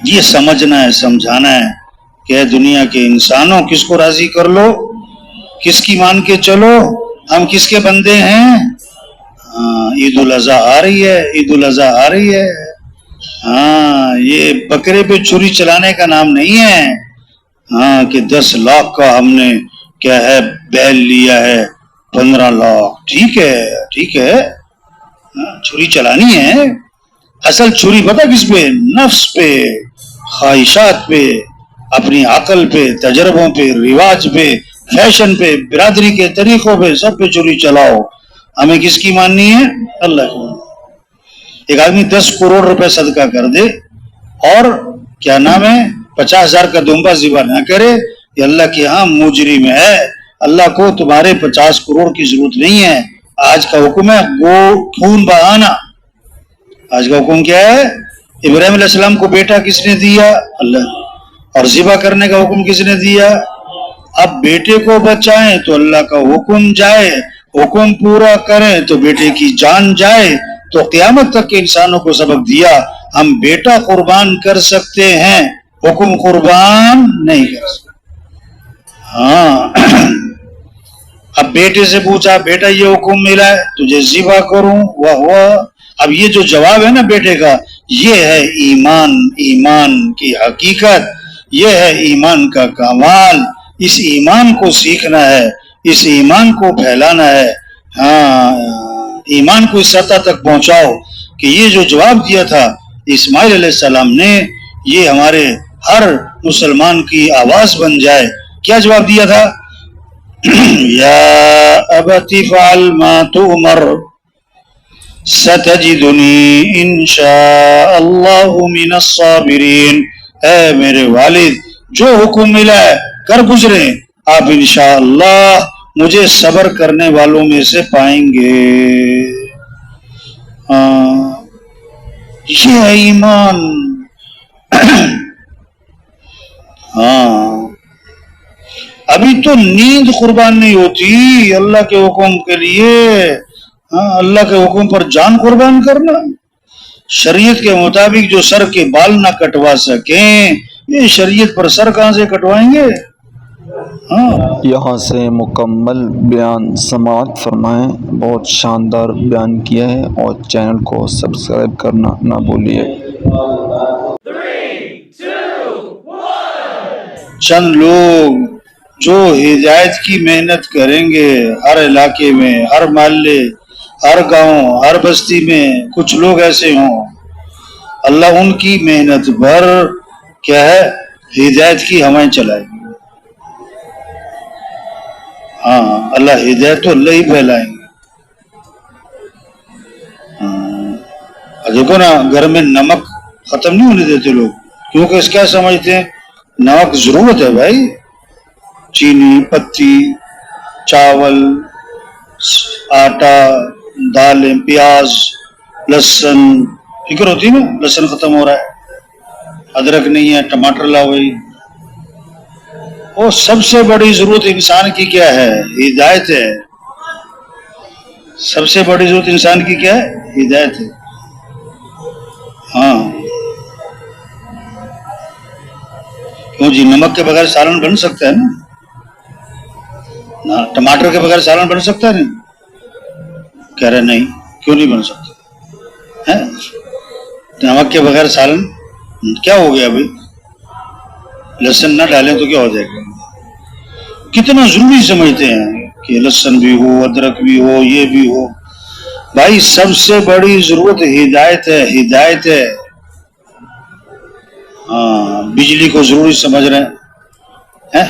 یہ سمجھنا ہے، سمجھانا ہے کہ دنیا کے انسانوں کس کو راضی کر لو، کس کی مان کے چلو، ہم کس کے بندے ہیں۔ عید الاضحیٰ آ رہی ہے، عید الاضحیٰ آ رہی ہے۔ یہ بکرے پہ چھری چلانے کا نام نہیں ہے کہ 10 لاکھ کا ہم نے کیا ہے بیل لیا ہے، 15 لاکھ، ٹھیک ہے ٹھیک ہے، چھری چلانی ہے۔ اصل چھری پتہ کس پہ؟ نفس پہ، خواہشات پہ، اپنی عقل پہ، تجربوں پہ، رواج پہ، فیشن پہ، برادری کے طریقوں پہ، سب پہ چھری چلاؤ۔ ہمیں کس کی ماننی ہے؟ اللہ کو۔ ایک آدمی 10 کروڑ روپے صدقہ کر دے اور کیا نام ہے 50,000 کا دمبا ذبح نہ کرے، یہ اللہ کے ہاں مجرم ہے۔ اللہ کو تمہارے 50 کروڑ کی ضرورت نہیں ہے۔ آج کا حکم ہے خون بہانا۔ آج کا حکم کیا ہے؟ ابراہیم علیہ السلام کو بیٹا کس نے دیا؟ اللہ۔ اور ذبح کرنے کا حکم کس نے دیا؟ اب بیٹے کو بچائیں تو اللہ کا حکم جائے، حکم پورا کریں تو بیٹے کی جان جائے۔ تو قیامت تک کے انسانوں کو سبق دیا، ہم بیٹا قربان کر سکتے ہیں، حکم قربان نہیں کر سکتے۔ اب بیٹے سے پوچھا، بیٹا یہ حکم ملا ہے تجھے ذبح کروں، واہ۔ اب یہ جو جواب ہے نا بیٹے کا، یہ ہے ایمان، ایمان کی حقیقت، یہ ہے ایمان کا کمال۔ اس ایمان کو سیکھنا ہے، اس ایمان کو پھیلانا ہے۔ ایمان کو اس سطح تک پہنچاؤ کہ یہ جو جواب دیا تھا اسماعیل علیہ السلام نے، یہ ہمارے ہر مسلمان کی آواز بن جائے۔ کیا جواب دیا تھا؟ یا ابت فعل ما تؤمر ستجدنی انشاء اللہ من الصابرین۔ اے میرے والد، جو حکم ملا ہے کر گزرے، آپ انشاءاللہ مجھے صبر کرنے والوں میں سے پائیں گے۔ یہ ہے ایمان۔ ابھی تو نیند قربان نہیں ہوتی اللہ کے حکم کے لیے۔ اللہ کے حکم پر جان قربان کرنا، شریعت کے مطابق جو سر کے بال نہ کٹوا سکیں، یہ شریعت پر سر کہاں سے کٹوائیں گے؟ یہاں سے مکمل بیان سماعت فرمائیں۔ بہت شاندار بیان کیا ہے، اور چینل کو سبسکرائب کرنا نہ بھولیے۔ چند لوگ جو ہدایت کی محنت کریں گے، ہر علاقے میں، ہر محلے، ہر گاؤں، ہر بستی میں کچھ لوگ ایسے ہوں، اللہ ان کی محنت پر کیا ہے ہدایت کی ہوائیں چلائے گی۔ اللہ ہدایت تو اللہ ہی پھیلائیں گے۔ دیکھو نا، گھر میں نمک ختم نہیں ہونے دیتے لوگ، کیونکہ اس کیا سمجھتے ہیں نمک ضرورت ہے بھائی، چینی، پتی، چاول، آٹا، دالیں، پیاز، لہسن، فکر ہوتی ہے نا لہسن ختم ہو رہا ہے، ادرک نہیں ہے، ٹماٹر لاؤ بھائی۔ وہ سب سے بڑی ضرورت انسان کی کیا ہے؟ ہدایت ہے۔ سب سے بڑی ضرورت انسان کی کیا ہے؟ ہدایت ہے۔ کیوں جی؟ نمک کے بغیر سالن بن سکتا ہے نا، ٹماٹر کے بغیر سالن بن سکتا ہے نہیں؟ کہہ رہے نہیں، کیوں نہیں بن سکتا؟ نمک کے بغیر سالن کیا ہو گیا بھائی؟ لہسن نہ ڈالیں تو کیا ہو جائے گا؟ کتنا ضروری سمجھتے ہیں کہ لہسن بھی ہو، ادرک بھی ہو، یہ بھی ہو۔ بھائی سب سے بڑی ضرورت ہدایت ہے، ہدایت ہے۔ بجلی کو ضروری سمجھ رہے ہیں،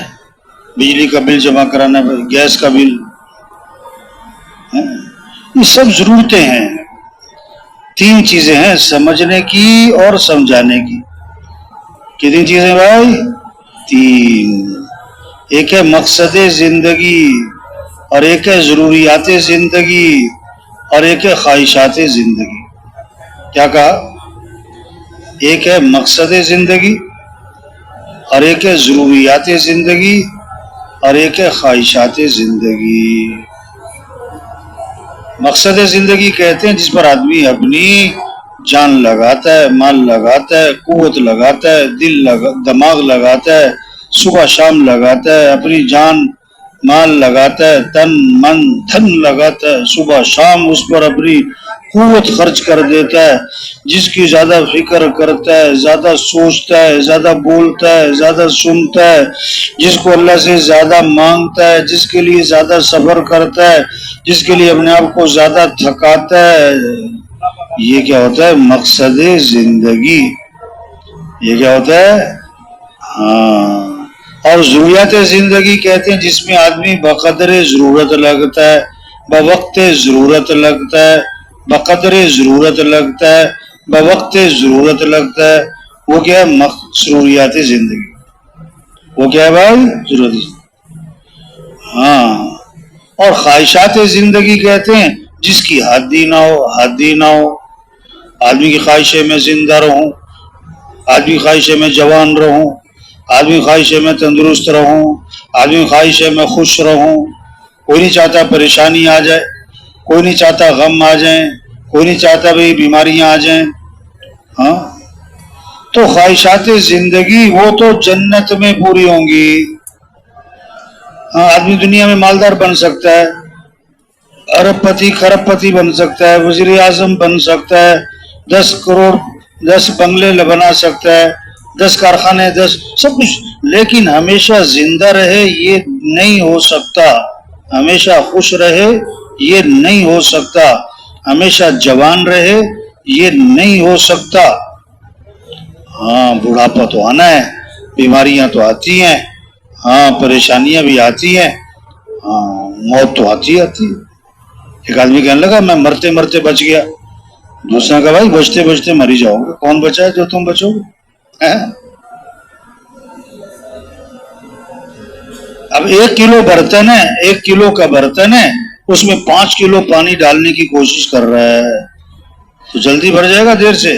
بجلی کا بل جمع کرانا، گیس کا بل، یہ سب ضرورتیں ہیں۔ 3 چیزیں ہیں سمجھنے کی اور سمجھانے کی۔ کتنی چیزیں بھائی؟ 3۔ ایک ہے مقصد زندگی، اور ایک ہے ضروریات زندگی، اور ایک ہے خواہشات زندگی۔ کیا کہا؟ ایک ہے مقصد زندگی، اور ایک ہے ضروریات زندگی، اور ایک ہے خواہشات زندگی۔ مقصد زندگی کہتے ہیں جس پر آدمی اپنی جان لگاتا ہے، مال لگاتا ہے، قوت لگاتا ہے، دماغ لگاتا ہے، صبح شام لگاتا ہے، اپنی جان مال لگاتا ہے، تن من دھن لگاتا ہے، صبح شام اس پر اپنی قوت خرچ کر دیتا ہے. جس کی زیادہ فکر کرتا ہے، زیادہ سوچتا ہے، زیادہ بولتا ہے، زیادہ سنتا ہے، جس کو اللہ سے زیادہ مانگتا ہے، جس کے لیے زیادہ صبر کرتا ہے، جس کے لیے اپنے آپ کو زیادہ تھکاتا ہے، یہ کیا ہوتا ہے؟ مقصد زندگی. یہ کیا ہوتا ہے؟ ہاں. اور ضروریات زندگی کہتے ہیں جس میں آدمی بقدر ضرورت لگتا ہے، بوقت ضرورت لگتا ہے، بقدر ضرورت لگتا ہے، بوقت ضرورت لگتا ہے. وہ کیا ہے؟ ضروریات زندگی. وہ کیا ہے بھائی؟ ضرورت زندگی. ہاں. اور خواہشات زندگی کہتے ہیں جس کی حد ہی نہ ہو، حد ہی نہ ہو. آدمی کی خواہش ہے میں زندہ رہوں، آدمی خواہش ہے میں جوان رہوں، آدمی خواہش ہے میں تندرست رہوں، آدمی خواہش ہے میں خوش رہوں. کوئی نہیں چاہتا پریشانی آ جائے، کوئی نہیں چاہتا غم آ جائیں، کوئی نہیں چاہتا بھئی بیماریاں آ جائیں. ہاں. تو خواہشات زندگی وہ تو جنت میں پوری ہوں گی. ہاں. آدمی دنیا میں مالدار بن سکتا ہے، ارب پتی خرب پتی بن سکتا ہے، وزیر اعظم بن سکتا ہے، 10 کروڑ 10 بنگلے بنا سکتا ہے، 10 کارخانے، 10 سب کچھ، لیکن ہمیشہ زندہ رہے یہ نہیں ہو سکتا. ہمیشہ خوش رہے یہ نہیں ہو سکتا. ہمیشہ جوان رہے یہ نہیں ہو سکتا. ہاں. بڑھاپا تو آنا ہے، بیماریاں تو آتی ہیں، ہاں پریشانیاں بھی آتی ہیں، ہاں موت تو آتی ہے. ایک آدمی کہنے لگا میں مرتے مرتے بچ گیا. دوسرا نے کہا بھائی بچتے بچتے مر ہی جاؤ گے، کون بچا ہے جو تم بچو گے؟ اب 1 کلو برتن ہے، 1 کلو کا برتن ہے، اس میں 5 کلو پانی ڈالنے کی کوشش کر رہا ہے، تو جلدی بھر جائے گا دیر سے؟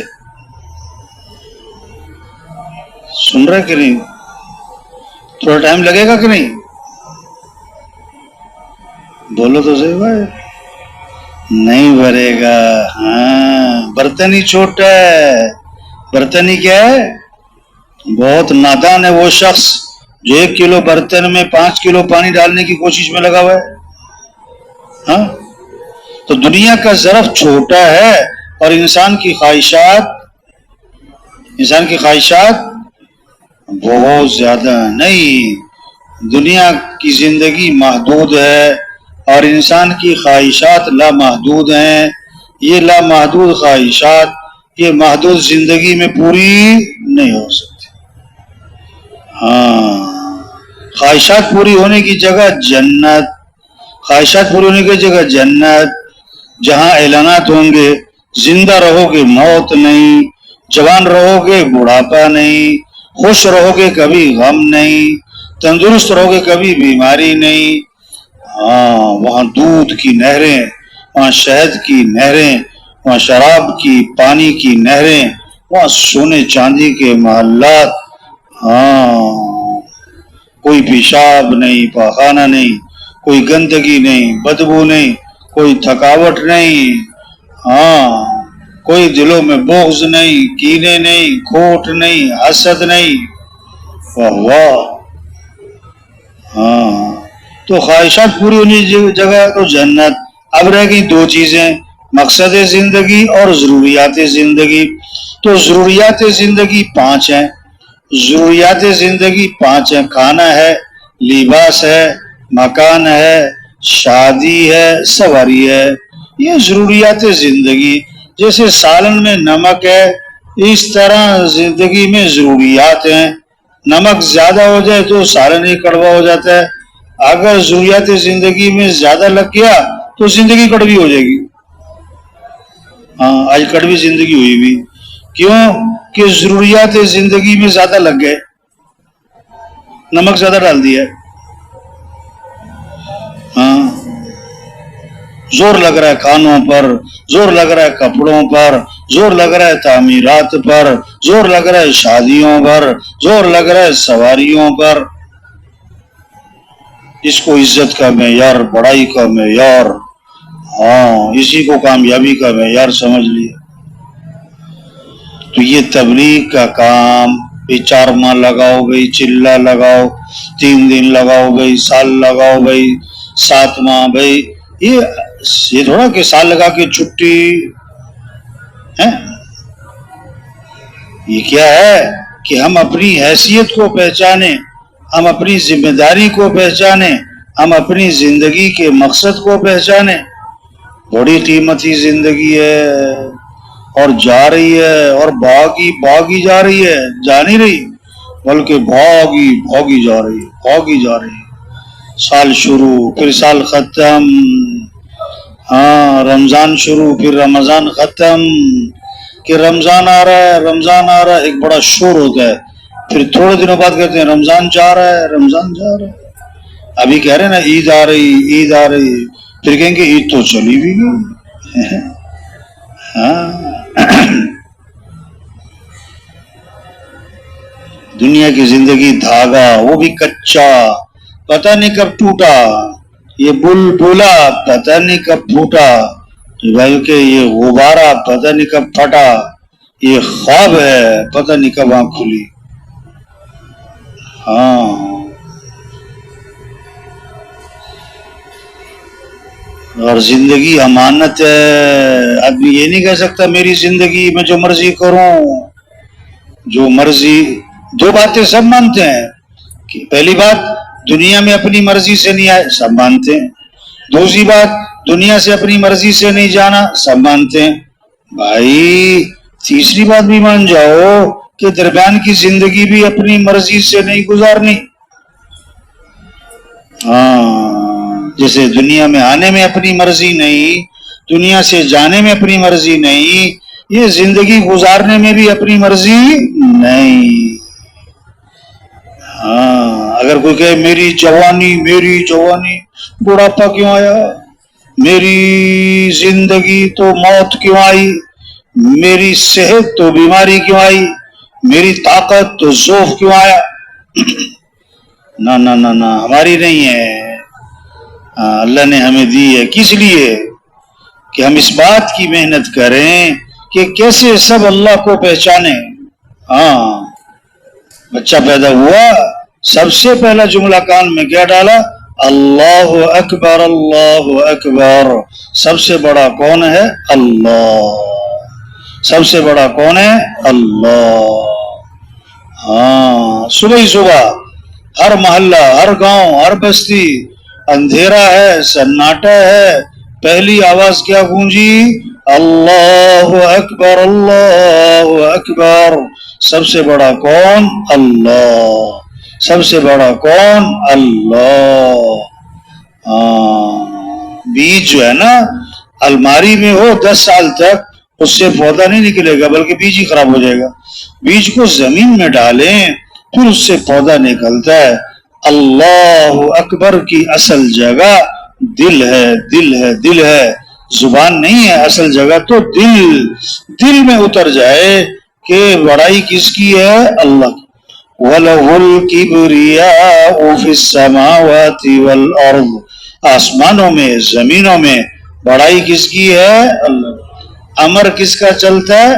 سن رہے کہ نہیں؟ تھوڑا ٹائم لگے گا کہ نہیں؟ بولو تو صحیح بھائی. نہیں بھرے گا. ہاں. برتن ہی چھوٹا ہے. برتن ہی کیا ہے؟ بہت نادان ہے وہ شخص جو 1 کلو برتن میں 5 کلو پانی ڈالنے کی کوشش میں لگا ہوا ہے. ہاں. تو دنیا کا ظرف چھوٹا ہے اور انسان کی خواہشات بہت زیادہ. نہیں، دنیا کی زندگی محدود ہے اور انسان کی خواہشات لامحدود ہیں. یہ لامحدود خواہشات یہ محدود زندگی میں پوری نہیں ہو سکتی. ہاں. خواہشات پوری ہونے کی جگہ جنت، خواہشات پوری ہونے کی جگہ جنت، جہاں اعلانات ہوں گے زندہ رہو گے موت نہیں، جوان رہو گے بڑھاپا نہیں، خوش رہو گے کبھی غم نہیں، تندرست رہو گے کبھی بیماری نہیں. ہاں. وہاں دودھ کی نہریں، وہاں شہد کی نہریں، وہاں شراب کی پانی کی نہریں، وہاں سونے چاندی کے محلات. ہاں. کوئی پیشاب نہیں، پاخانہ نہیں، کوئی گندگی نہیں، بدبو نہیں، کوئی تھکاوٹ نہیں. ہاں. کوئی دلوں میں بغض نہیں، کینے نہیں، کھوٹ نہیں، حسد نہیں. واہ واہ. ہاں. تو خواہشات پوری ہونی جگہ تو جنت. اب رہ گئی 2 چیزیں، مقصد زندگی اور ضروریات زندگی. تو ضروریات زندگی 5 ہیں. ضروریات زندگی 5 ہیں. کھانا ہے، لباس ہے، مکان ہے، شادی ہے، سواری ہے. یہ ضروریات زندگی. جیسے سالن میں نمک ہے اس طرح زندگی میں ضروریات ہیں. نمک زیادہ ہو جائے تو سالن ہی کڑوا ہو جاتا ہے. اگر ضروریات زندگی میں زیادہ لگ گیا تو زندگی کڑوی ہو جائے گی. ہاں. آج کڑوی زندگی ہوئی بھی کیوں؟ کہ ضروریات زندگی میں زیادہ لگ گئے، نمک زیادہ ڈال دیا. ہاں. زور لگ رہا ہے کھانوں پر، زور لگ رہا ہے کپڑوں پر، زور لگ رہا ہے تعمیرات پر، زور لگ رہا ہے شادیوں پر، زور لگ رہا ہے سواریوں پر. اس کو عزت کا معیار، بڑائی کا معیار، ہاں اسی کو کامیابی کا معیار سمجھ لیا. تو یہ تبلیغ کا کام 4 ماہ لگاؤ بھائی، چلہ لگاؤ، 3 دن لگاؤ بھائی، سال لگاؤ بھائی، 7 ماہ بھائی، یہ تھوڑا کہ سال لگا کے چھٹی ہے۔ یہ کیا ہے کہ ہم اپنی حیثیت کو پہچانیں، ہم اپنی ذمہ داری کو پہچانیں، ہم اپنی زندگی کے مقصد کو پہچانیں۔ بڑی قیمتی زندگی ہے اور جا رہی ہے، اور بھاگی جا رہی ہے، جا نہیں رہی بلکہ بھاگی جا رہی ہے۔ سال شروع پھر سال ختم، ہاں رمضان شروع پھر رمضان ختم، کہ رمضان آ رہا ہے، ایک بڑا شور ہوتا ہے، پھر تھوڑے دنوں بعد کہتے ہیں رمضان جا رہا ہے۔ ابھی کہہ رہے ہیں نا عید آ رہی، پھر کہیں گے عید تو چلی بھی گئی۔ ہاں دنیا کی زندگی دھاگا، وہ بھی کچا، پتہ نہیں کب ٹوٹا، یہ بولا پتہ نہیں کب پھوٹا، بھائی کہ یہ غبارہ پتہ نہیں کب پھٹا، یہ خواب ہے پتہ نہیں کب آنکھ کھلی۔ ہاں اور زندگی امانت ہے، آدمی یہ نہیں کہہ سکتا میری زندگی میں جو مرضی کروں، جو مرضی۔ 2 باتیں سب مانتے ہیں کہ پہلی بات دنیا میں اپنی مرضی سے نہیں آئے، سب مانتے ہیں۔ دوسری بات دنیا سے اپنی مرضی سے نہیں جانا، سب مانتے ہیں۔ بھائی تیسری بات بھی مان جاؤ کہ درمیان کی زندگی بھی اپنی مرضی سے نہیں گزارنی۔ جیسے دنیا میں آنے میں اپنی مرضی نہیں، دنیا سے جانے میں اپنی مرضی نہیں، یہ زندگی گزارنے میں بھی اپنی مرضی نہیں۔ اگر کوئی کہے میری جوانی بڑھاپا کیوں آیا، میری زندگی تو موت کیوں آئی، میری صحت تو بیماری کیوں آئی، میری طاقت تو ضعف کیوں آیا، نہ ہماری نہیں ہے، اللہ نے ہمیں دی ہے۔ کس لیے؟ کہ ہم اس بات کی محنت کریں کہ کیسے سب اللہ کو پہچانے۔ بچہ پیدا ہوا، سب سے پہلا جملہ کان میں کیا ڈالا؟ اللہ اکبر اللہ اکبر۔ سب سے بڑا کون ہے؟ اللہ۔ سب سے بڑا کون ہے؟ اللہ۔ صبح ہی صبح ہر محلہ، ہر گاؤں، ہر بستی اندھیرا ہے، سناٹا ہے، پہلی آواز کیا گونجی؟ اللہ اکبر اللہ اکبر۔ سب سے بڑا کون؟ اللہ۔ سب سے بڑا کون؟ اللہ۔ بیج جو ہے نا الماری میں ہو 10 سال تک اس سے پودا نہیں نکلے گا بلکہ بیج ہی خراب ہو جائے گا۔ بیج کو زمین میں ڈالیں پھر اس سے پودا نکلتا ہے۔ اللہ اکبر کی اصل جگہ دل ہے، زبان نہیں ہے، اصل جگہ تو دل میں اتر جائے کہ بڑائی کس کی ہے؟ اللہ کی۔ وَلَهُ الْكِبْرِيَاءُ فِي السَّمَاوَاتِ وَالْأَرْضِ، آسمانوں میں زمینوں میں بڑائی کس کی ہے؟ اللہ۔ امر کس کا چلتا ہے؟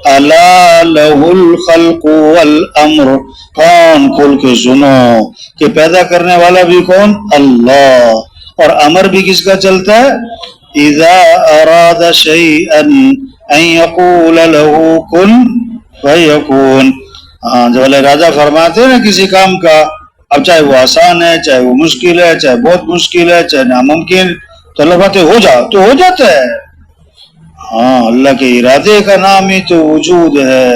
أَلَا لَهُ الْخَلْقُ وَالْأَمْرُ۔ کون کھول کے سنو کہ پیدا کرنے والا بھی کون؟ اللہ۔ اور امر بھی کس کا چلتا ہے؟ إِذَا أَرَادَ شَيْئًا أَن يَقُولَ لَهُ كُن فَيَكُونُ۔ جب اللہ ارادہ فرماتے ہیں نا کسی کام کا، اب چاہے وہ آسان ہے، چاہے وہ مشکل ہے، چاہے بہت مشکل ہے، چاہے ناممکن، تو اللہ باتیں ہو جاتا ہے۔ اللہ کے ارادے کا نام ہی تو وجود ہے۔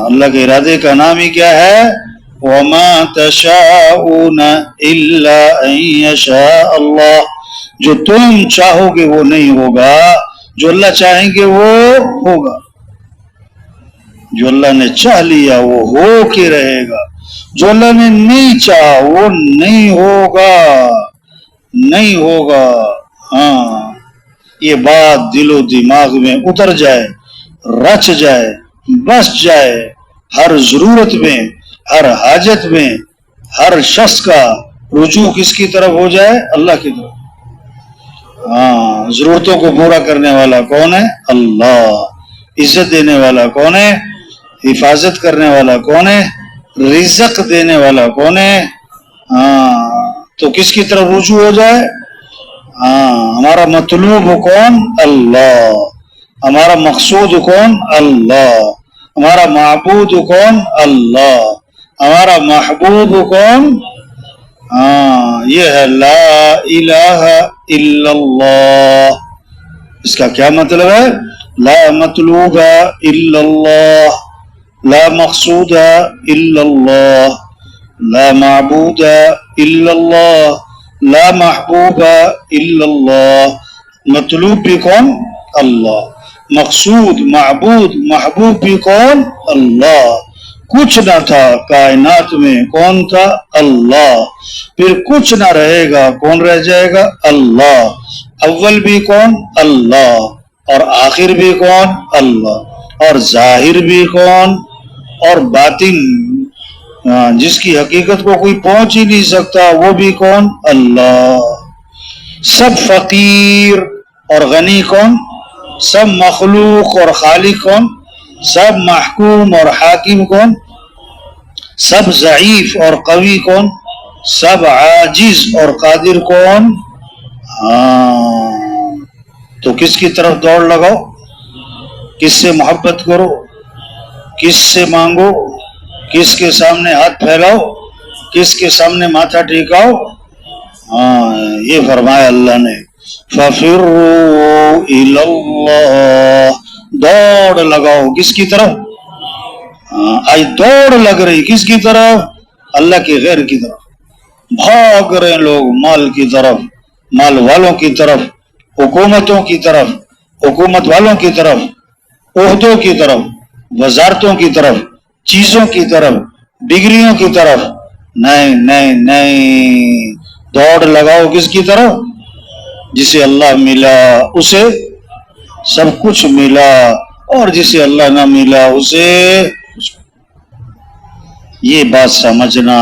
اللہ کے ارادے کا نام ہی کیا ہے؟ وَمَا تَشَاءُونَ إِلَّا أَن يَشَاءَ اللَّهُ۔ جو تم چاہو گے وہ نہیں ہوگا، جو اللہ چاہیں گے وہ ہوگا۔ جو اللہ نے چاہ لیا وہ ہو کے رہے گا، جو اللہ نے نہیں چاہا وہ نہیں ہوگا۔ یہ بات دل و دماغ میں اتر جائے، رچ جائے، بس جائے، ہر ضرورت میں، ہر حاجت میں، ہر شخص کا رجوع کس کی طرف ہو جائے؟ اللہ کی طرف۔ ضرورتوں کو پورا کرنے والا کون ہے؟ اللہ۔ عزت دینے والا کون ہے؟ حفاظت کرنے والا کون ہے؟ رزق دینے والا کون ہے؟ تو کس کی طرف رجوع ہو جائے؟ ہمارا مطلوب کون؟ اللہ. ہمارا مقصود کون؟ اللہ. ہمارا معبود کون؟ اللہ. ہمارا محبوب کون؟ یہ ہے لا الہ الا اللہ. اس کا کیا مطلب ہے؟ لا مطلوب الا اللہ، لا مقصود الا اللہ، لا معبود الا اللہ، لا محبوب الا اللہ. مطلوب بھی کون؟ اللہ. مقصود، معبود، محبوب بھی کون؟ اللہ. کچھ نہ تھا کائنات میں، کون تھا؟ اللہ. پھر کچھ نہ رہے گا، کون رہ جائے گا؟ اللہ. اول بھی کون؟ اللہ. اور آخر بھی کون؟ اللہ. اور ظاہر بھی کون؟ اور باطن جس کی حقیقت کو کوئی پہنچ ہی نہیں سکتا وہ بھی کون؟ اللہ. سب فقیر اور غنی کون؟ سب مخلوق اور خالق کون؟ سب محکوم اور حاکم کون؟ سب ضعیف اور قوی کون؟ سب عاجز اور قادر کون؟ تو کس کی طرف دوڑ لگاؤ؟ کس سے محبت کرو؟ کس سے مانگو؟ کس کے سامنے ہاتھ پھیلاؤ؟ کس کے سامنے ماتھا ٹیکاؤ؟ یہ فرمایا اللہ نے فَفِرُّوا إِلَى اللَّهِ. دوڑ لگاؤ کس کی طرف؟ آج دوڑ لگ رہی کس کی طرف؟ اللہ کے غیر کی طرف. بھاگ رہے لوگ مال کی طرف، مال والوں کی طرف، حکومتوں کی طرف، حکومت والوں کی طرف، عہدوں کی طرف، وزارتوں کی طرف، چیزوں کی طرف، ڈگریوں کی طرف. نہیں نہیں نہیں، دوڑ لگاؤ کس کی طرف؟ جسے اللہ ملا اسے سب کچھ ملا، اور جسے اللہ نہ ملا اسے. یہ بات سمجھنا،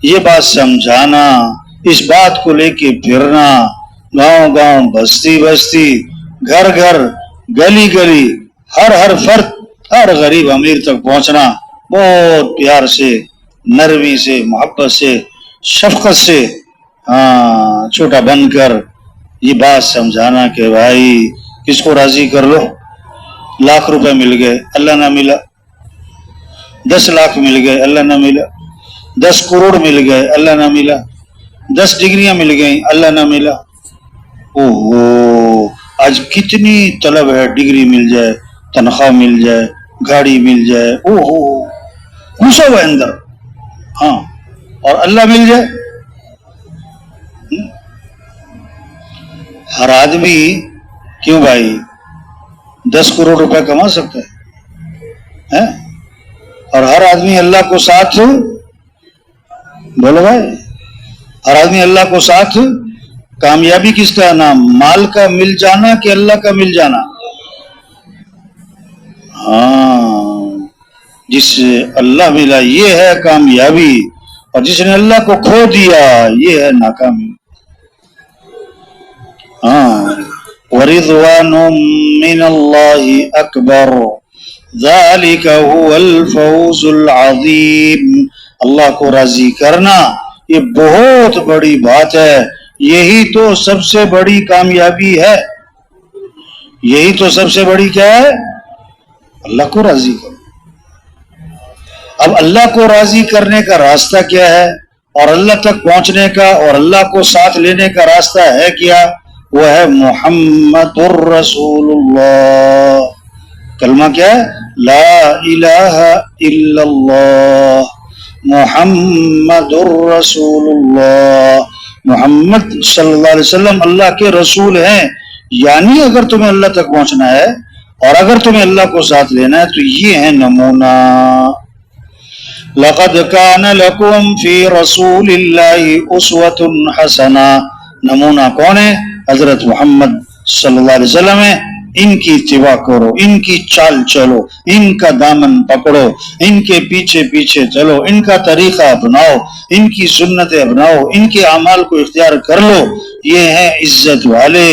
یہ بات سمجھانا، اس بات کو لے کے پھرنا، گاؤں گاؤں، بستی بستی، گھر گھر، گلی گلی، ہر فرد، ہر غریب امیر تک پہنچنا، بہت پیار سے، نرمی سے، محبت سے، شفقت سے، چھوٹا بن کر یہ بات سمجھانا کہ بھائی کس کو راضی کر لو. لاکھ روپے مل گئے اللہ نہ ملا، 10 لاکھ مل گئے اللہ نہ ملا، 10 کروڑ مل گئے اللہ نہ ملا، 10 ڈگریاں مل گئیں اللہ نہ ملا. اوہو، آج کتنی طلب ہے، ڈگری مل جائے، تنخواہ مل جائے، گاڑی مل جائے، اوہو گھسا ہوا اندر. اور اللہ مل جائے. ہر آدمی کیوں بھائی 10 کروڑ روپے کما سکتا ہے، اور ہر آدمی اللہ کو ساتھ، بولو بھائی، ہر آدمی اللہ کو ساتھ. کامیابی کس کا نام؟ مال کا مل جانا کہ اللہ کا مل جانا؟ جس سے اللہ ملا یہ ہے کامیابی، اور جس نے اللہ کو کھو دیا یہ ہے ناکامی. وَرِضْوَانٌ مِّنَ اللَّهِ أَكْبَرُ ذَلِكَ هُوَ الْفَوْزُ الْعَظِيمُ. اللہ کو راضی کرنا یہ بہت بڑی بات ہے، یہی تو سب سے بڑی کامیابی ہے. یہی تو سب سے بڑی کیا ہے؟ اللہ کو راضی کرو. اب اللہ کو راضی کرنے کا راستہ کیا ہے، اور اللہ تک پہنچنے کا اور اللہ کو ساتھ لینے کا راستہ ہے کیا؟ وہ ہے محمد الرسول اللہ. کلمہ کیا ہے؟ لا الہ الا اللہ محمد الرسول اللہ. محمد صلی اللہ علیہ وسلم اللہ کے رسول ہیں. یعنی اگر تمہیں اللہ تک پہنچنا ہے اور اگر تمہیں اللہ کو ساتھ لینا ہے تو یہ ہے نمونہ. لَقَدْ كَانَ لَكُمْ فِي رَسُولِ اللَّهِ أُسْوَةٌ حَسَنَةٌ. نمونہ کون ہے؟ حضرت محمد صلی اللہ علیہ وسلم ہے. ان کی اتباع کرو، ان کی چال چلو، ان کا دامن پکڑو، ان کے پیچھے پیچھے چلو، ان کا طریقہ اپناؤ، ان کی سنتیں اپناؤ، ان کے اعمال کو اختیار کر لو. یہ ہیں عزت والے.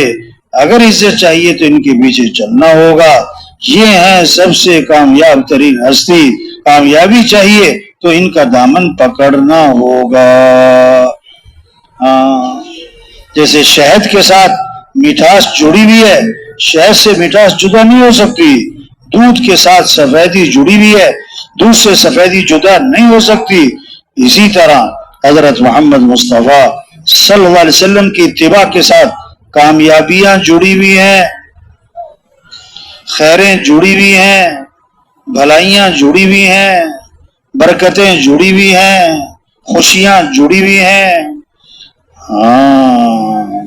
اگر عزت چاہیے تو ان کے پیچھے چلنا ہوگا. یہ ہیں سب سے کامیاب ترین ہستی. کامیابی چاہیے تو ان کا دامن پکڑنا ہوگا. جیسے شہد کے ساتھ مٹھاس جڑی ہوئی ہے، شہد سے مٹھاس جدا نہیں ہو سکتی. دودھ کے ساتھ سفیدی جڑی ہوئی ہے، دودھ سے سفیدی جدا نہیں ہو سکتی. اسی طرح حضرت محمد مصطفیٰ صلی اللہ علیہ وسلم کی اتباع کے ساتھ کامیابیاں جڑی ہوئی ہیں، خیریں جڑی ہوئی ہیں، بھلائیاں جڑی ہوئی ہیں، برکتیں جڑی ہوئی ہیں، خوشیاں جڑی ہوئی ہیں.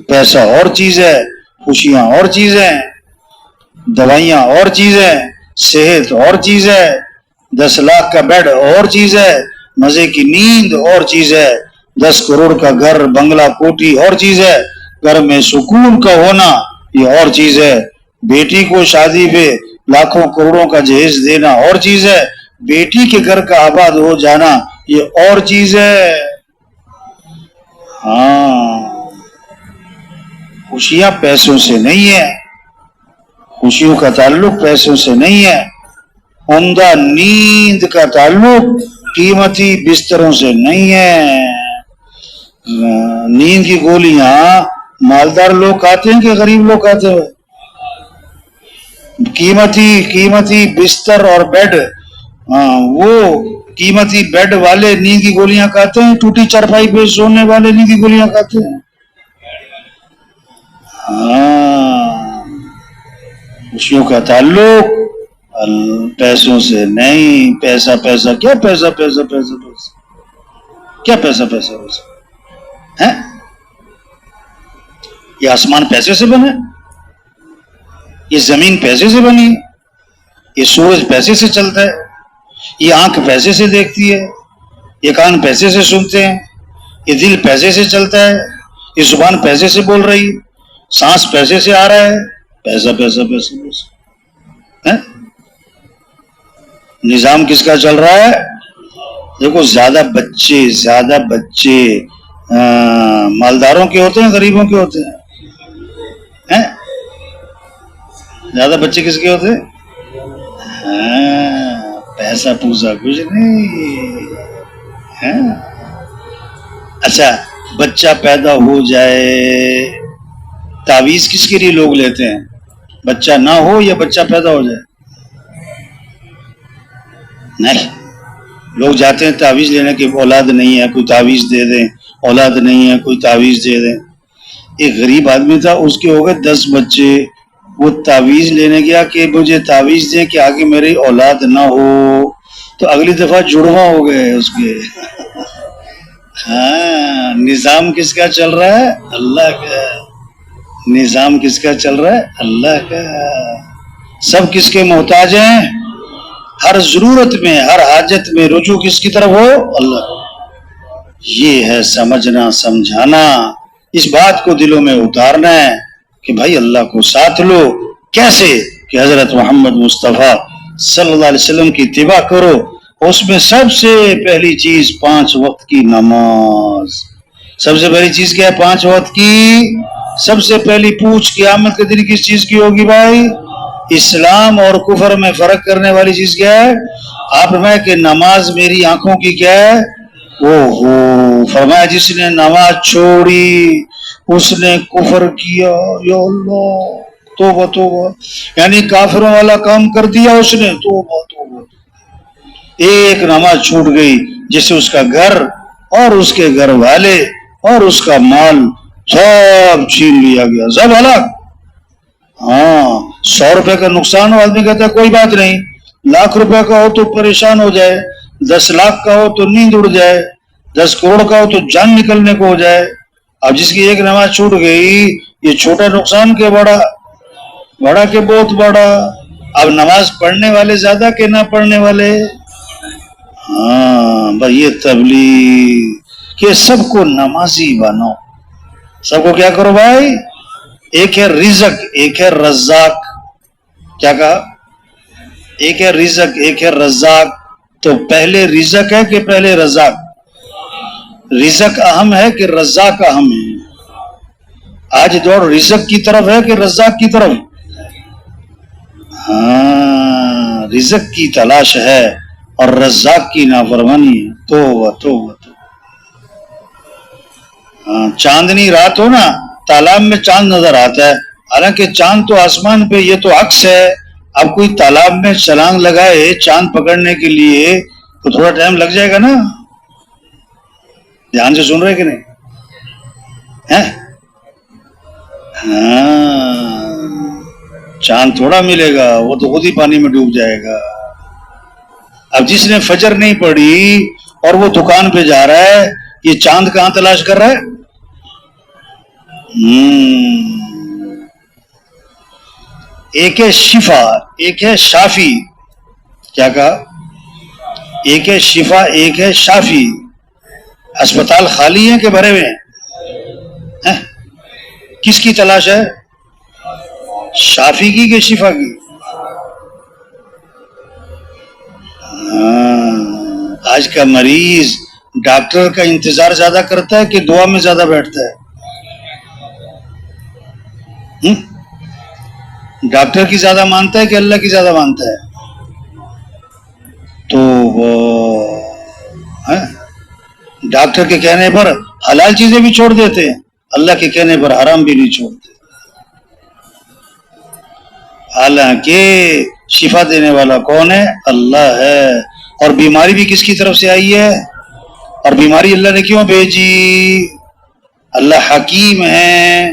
پیسہ اور چیز ہے، خوشیاں اور چیز ہے، دوائیاں اور چیز ہے، صحت اور چیز ہے، 10 لاکھ کا بیڈ اور چیز ہے، مزے کی نیند اور چیز ہے، 10 کروڑ کا گھر بنگلہ کوٹھی اور چیز ہے، گھر میں سکون کا ہونا یہ اور چیز ہے. بیٹی کو شادی پہ لاکھوں کروڑوں کا جہیز دینا اور چیز ہے، بیٹی کے گھر کا آباد ہو جانا یہ اور چیز ہے. خوشیاں پیسوں سے نہیں ہے، خوشیوں کا تعلق پیسوں سے نہیں ہے. عمدہ نیند کا تعلق قیمتی بستروں سے نہیں ہے. نیند کی گولیاں مالدار لوگ کھاتے ہیں کہ غریب لوگ کھاتے ہیں؟ قیمتی بستر اور بیڈ، وہ قیمتی بیڈ والے نیند کی گولیاں کھاتے ہیں، ٹوٹی چارپائی پہ سونے والے نیند کی گولیاں کھاتے ہیں. خوشیوں کا تعلق پیسوں سے نہیں. پیسہ کیا پیسہ کیا پیسہ ہے؟ یہ آسمان پیسے سے بنے، یہ زمین پیسے سے بنی، یہ سورج پیسے سے چلتا ہے، یہ آنکھ پیسے سے دیکھتی ہے، یہ کان پیسے سے سنتے ہیں، یہ دل پیسے سے چلتا ہے، یہ زبان پیسے سے بول رہی ہے، سانس پیسے سے آ رہا ہے. پیسہ نظام کس کا چل رہا ہے؟ دیکھو زیادہ بچے مالداروں کے ہوتے ہیں غریبوں کے ہوتے ہیں؟ زیادہ بچے کس کے ہوتے ہیں؟ پیسہ پوسا کچھ نہیں. اچھا بچہ پیدا ہو جائے، تعویذ کس کے لیے لوگ لیتے ہیں؟ بچہ نہ ہو یا بچہ پیدا ہو جائے؟ نہیں، لوگ جاتے ہیں تعویذ لینے کی، اولاد نہیں ہے کوئی تعویذ دے دیں، اولاد نہیں ہے کوئی تعویذ دے دیں. ایک غریب آدمی تھا، اس کے ہو گئے 10 بچے، وہ تعویذ لینے گیا کہ مجھے تعویذ دیں کہ آگے میری اولاد نہ ہو، تو اگلی دفعہ جڑواں ہو گئے اس کے. نظام کس کا چل رہا ہے؟ اللہ کا. نظام کس کا چل رہا ہے؟ اللہ کا. سب کس کے محتاج ہیں؟ ہر ضرورت میں، ہر حاجت میں رجوع کس کی طرف ہو؟ اللہ. یہ ہے سمجھنا، سمجھانا. اس بات کو دلوں میں اتارنا ہے کہ بھائی اللہ کو ساتھ لو. کیسے؟ کہ حضرت محمد مصطفیٰ صلی اللہ علیہ وسلم کی اتباع کرو. اس میں سب سے پہلی چیز 5 وقت کی نماز. سب سے پہلی چیز کیا ہے؟ 5 وقت کی. سب سے پہلی پوچھ قیامت کے دن کس چیز کی ہوگی بھائی؟ اسلام اور کفر میں فرق کرنے والی چیز کیا ہے؟ آپ فرمائے کہ نماز میری آنکھوں کی کیا ہے؟ فرمایا جس نے نماز چھوڑی اس نے کفر کیا. یا اللہ، توبہ توبہ، یعنی کافروں والا کام کر دیا اس نے. توبہ توبہ. ایک نماز چھوٹ گئی جس سے اس کا گھر اور اس کے گھر والے اور اس کا مال سب چھین لیا گیا، سب ہلاک. 100 روپے کا نقصان ہو، آدمی کہتا ہے کوئی بات نہیں. 1,00,000 روپے کا ہو تو پریشان ہو جائے، 10 لاکھ کا ہو تو نیند اڑ جائے، 10 کروڑ کا ہو تو جان نکلنے کو ہو جائے. اب جس کی ایک نماز چھوٹ گئی، یہ چھوٹا نقصان کے بڑا، بڑا کے بہت بڑا. اب نماز پڑھنے والے زیادہ کہ نہ پڑھنے والے؟ بھائی یہ تبلیغ کہ سب کو نمازی بنو. سب کو کیا کرو بھائی؟ ایک ہے رزق، ایک ہے رزاق. کیا کہا؟ ایک ہے رزق، ایک ہے رزاق. تو پہلے رزق ہے کہ پہلے رزاق؟ رزق اہم ہے کہ رزاق اہم ہے؟ آج دوڑ رزق کی طرف ہے کہ رزاق کی طرف؟ ہاں رزق کی تلاش ہے اور رزاق کی نافرمانی ہے. توبہ. ہاں چاندنی رات ہو نا تالاب میں چاند نظر آتا ہے، حالانکہ چاند تو آسمان پہ، یہ تو عکس ہے. اب کوئی تالاب میں چھلانگ لگائے چاند پکڑنے کے لیے تو تھوڑا ٹائم لگ جائے گا نا. دھیان سے سن رہے کہ نہیں؟ ہاں چاند تھوڑا ملے گا، وہ تو خود ہی پانی میں ڈوب جائے گا. اب جس نے فجر نہیں پڑھی اور وہ دکان پہ جا رہا ہے، یہ چاند کہاں تلاش کر رہا ہے؟ ایک ہے شفا، ایک ہے شافی. کیا کہا؟ ایک ہے شفا، ایک ہے شافی. اسپتال خالی ہیں کہ بھرے ہوئے ہیں؟ کس کی تلاش ہے؟ شافی کی کہ شفا کی؟ آج کا مریض ڈاکٹر کا انتظار زیادہ کرتا ہے کہ دعا میں زیادہ بیٹھتا ہے؟ ڈاکٹر کی زیادہ مانتا ہے کہ اللہ کی زیادہ مانتا ہے؟ تو ڈاکٹر کے کہنے پر حلال چیزیں بھی چھوڑ دیتے ہیں، اللہ کے کہنے پر حرام بھی نہیں چھوڑتے. حالانکہ شفا دینے والا کون ہے؟ اللہ ہے. اور بیماری بھی کس کی طرف سے آئی ہے؟ اور بیماری اللہ نے کیوں بھیجی؟ اللہ حکیم ہے.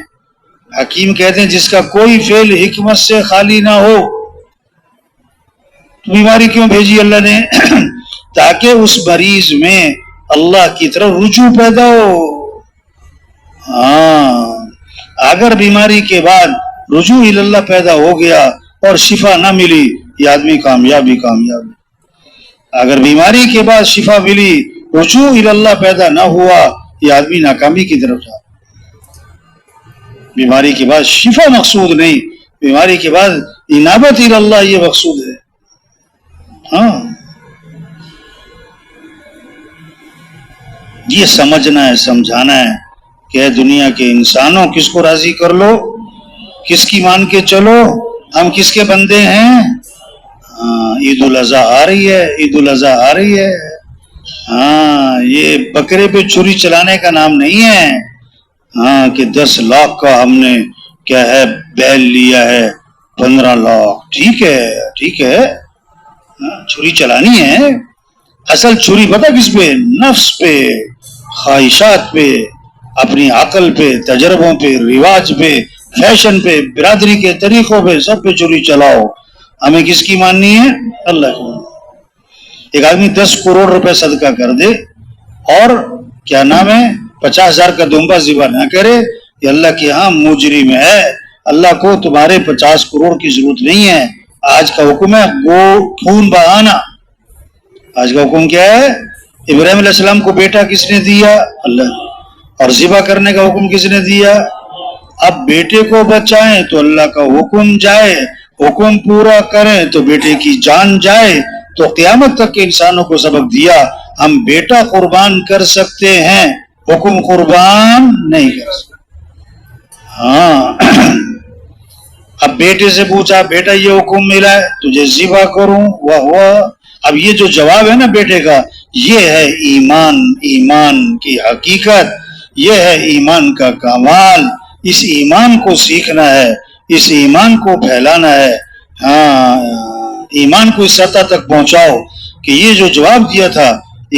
حکیم کہتے ہیں جس کا کوئی فعل حکمت سے خالی نہ ہو. تو بیماری کیوں بھیجی اللہ نے؟ تاکہ اس مریض میں اللہ کی طرف رجوع پیدا ہو. ہاں اگر بیماری کے بعد رجوع اللہ پیدا ہو گیا اور شفا نہ ملی، یہ آدمی کامیابی. اگر بیماری کے بعد شفا ملی، رجوع اللہ پیدا نہ ہوا، یہ آدمی ناکامی کی طرف جا. بیماری کے بعد شفا مقصود نہیں، بیماری کے بعد انابت اللہ یہ مقصود ہے. ہاں یہ سمجھنا ہے، سمجھانا ہے کہ دنیا کے انسانوں کس کو راضی کر لو، کس کی مان کے چلو، ہم کس کے بندے ہیں. عید الاضحیٰ آ رہی ہے. ہاں یہ بکرے پہ چھری چلانے کا نام نہیں ہے. ہاں کہ 10 لاکھ کا ہم نے کیا ہے بیل لیا ہے، 15 لاکھ. ٹھیک ہے چھری چلانی ہے. اصل چھری پتہ کس پہ؟ نفس پہ، خواہشات پہ، اپنی عقل پہ، تجربوں پہ، رواج پہ، فیشن پہ، برادری کے طریقوں پہ، سب پہ چھری چلاؤ. ہمیں کس کی ماننی ہے؟ اللہ کی. ایک آدمی 10 کروڑ روپے صدقہ کر دے اور کیا نام ہے 50,000 کا دمبا ذبح نہ کرے، یہ اللہ کے ہاں مجرم ہے. اللہ کو تمہارے 50 کروڑ کی ضرورت نہیں ہے. آج کا حکم ہے خون بہانا. آج کا حکم کیا ہے؟ ابراہیم علیہ السلام کو بیٹا کس نے دیا؟ اللہ. اور ذبح کرنے کا حکم کس نے دیا؟ اب بیٹے کو بچائیں تو اللہ کا حکم جائے، حکم پورا کریں تو بیٹے کی جان جائے. تو قیامت تک کے انسانوں کو سبق دیا ہم بیٹا قربان کر سکتے ہیں، حکم قربان نہیں کر سکتے. ہاں اب بیٹے سے پوچھا بیٹا یہ حکم ملا ہے تجھے ذبح کروں، واہ. اب یہ جو جواب ہے نا بیٹے کا، یہ ہے ایمان کی حقیقت، یہ ہے ایمان کا کمال. اس ایمان کو سیکھنا ہے، اس ایمان کو پھیلانا ہے. ہاں ایمان کو اس سطح تک پہنچاؤ کہ یہ جو جواب دیا تھا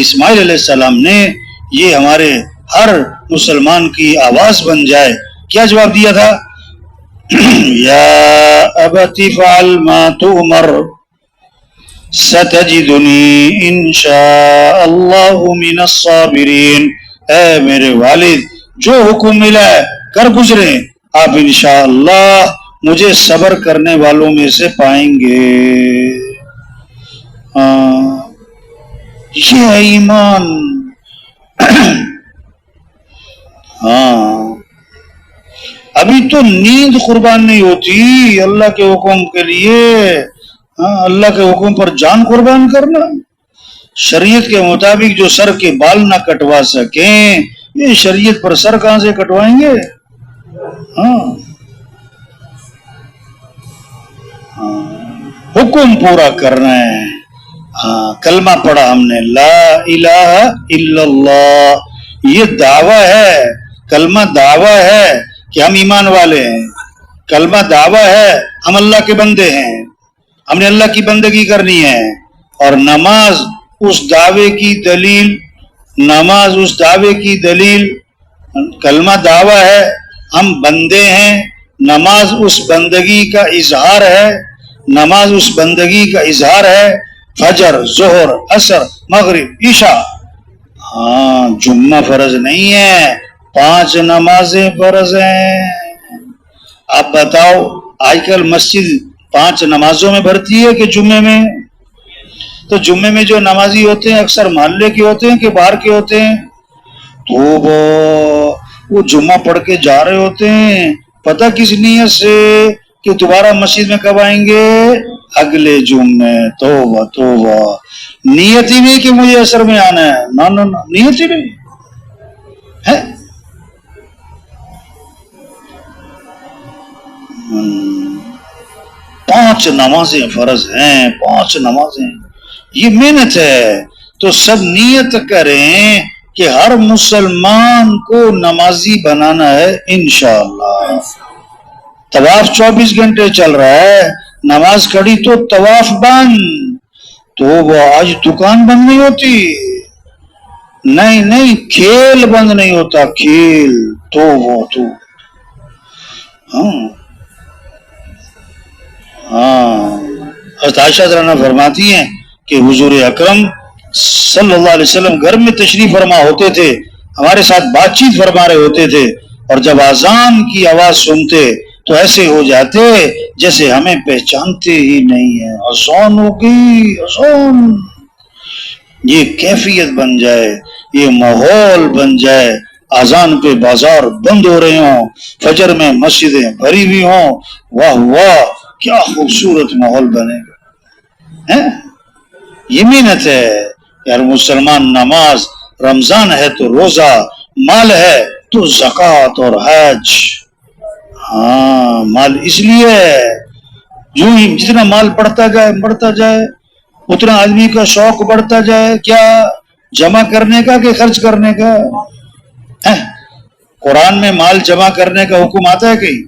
اسماعیل علیہ السلام نے، یہ ہمارے ہر مسلمان کی آواز بن جائے. کیا جواب دیا تھا؟ یا ابت فعل ما تؤمر ستجدنی انشاء اللہ من الصابرین. اے میرے والد جو حکم ملا ہے کر گزرے، آپ انشاءاللہ مجھے صبر کرنے والوں میں سے پائیں گے. یہ ہے ایمان. ہاں ابھی تو نیند قربان نہیں ہوتی اللہ کے حکم کے لیے. اللہ کے حکم پر جان قربان کرنا. شریعت کے مطابق جو سر کے بال نہ کٹوا سکیں، یہ شریعت پر سر کہاں سے کٹوائیں گے؟ حکم پورا کرنا ہے. ہاں کلمہ پڑھا ہم نے لا الہ الا اللہ، یہ دعویٰ ہے، کلمہ دعویٰ ہے کہ ہم ایمان والے ہیں، کلمہ دعویٰ ہے ہم اللہ کے بندے ہیں، ہم نے اللہ کی بندگی کرنی ہے. اور نماز اس دعوے کی دلیل، نماز اس دعوے کی دلیل، کلمہ دعویٰ ہے ہم بندے ہیں، نماز اس بندگی کا اظہار ہے، نماز اس بندگی کا اظہار ہے. فجر، ظہر، عصر، مغرب، عشاء. ہاں جمعہ فرض نہیں ہے، 5 نمازیں فرض ہیں. آپ بتاؤ آج کل مسجد 5 نمازوں میں بھرتی ہے کہ جمعے میں؟ تو جمعے میں جو نمازی ہوتے ہیں اکثر محلے کے ہوتے ہیں کہ باہر کے ہوتے ہیں؟ تو وہ جمعہ پڑھ کے جا رہے ہوتے ہیں، پتہ کس نیت سے کہ دوبارہ مسجد میں کب آئیں گے؟ اگلے جمعے. توبہ توبہ، نیت ہی نہیں کہ مجھے عصر میں آنا ہے، نہ نہ نہ، نیت ہی نہیں ہے. 5 نمازیں فرض ہیں، 5 نمازیں، یہ محنت ہے. تو سب نیت کریں کہ ہر مسلمان کو نمازی بنانا ہے انشاءاللہ. طواف 24 گھنٹے چل رہا ہے، نماز کھڑی تو طواف بند. تو وہ آج دکان بند نہیں ہوتی، نہیں کھیل بند نہیں ہوتا، کھیل تو وہ تو حضرت عائشہ رضی اللہ عنہا فرماتی ہیں کہ حضور اکرم صلی اللہ علیہ وسلم گھر میں تشریف فرما ہوتے تھے، ہمارے ساتھ بات چیت فرما رہے ہوتے تھے، اور جب اذان کی آواز سنتے تو ایسے ہو جاتے جیسے ہمیں پہچانتے ہی نہیں ہیں. آسان ہو گئی، آسان. یہ کیفیت بن جائے، یہ ماحول بن جائے، اذان پہ بازار بند ہو رہے ہوں، فجر میں مسجدیں بھری ہوئی ہوں، واہ واہ کیا خوبصورت ماحول بنے گا. یہ محنت ہے یار. مسلمان نماز، رمضان ہے تو روزہ، مال ہے تو زکوٰۃ اور حج. ہاں مال اس لیے جو ہی جتنا مال بڑھتا جائے اتنا آدمی کا شوق بڑھتا جائے، کیا جمع کرنے کا کہ خرچ کرنے کا. قرآن میں مال جمع کرنے کا حکم آتا ہے کہیں؟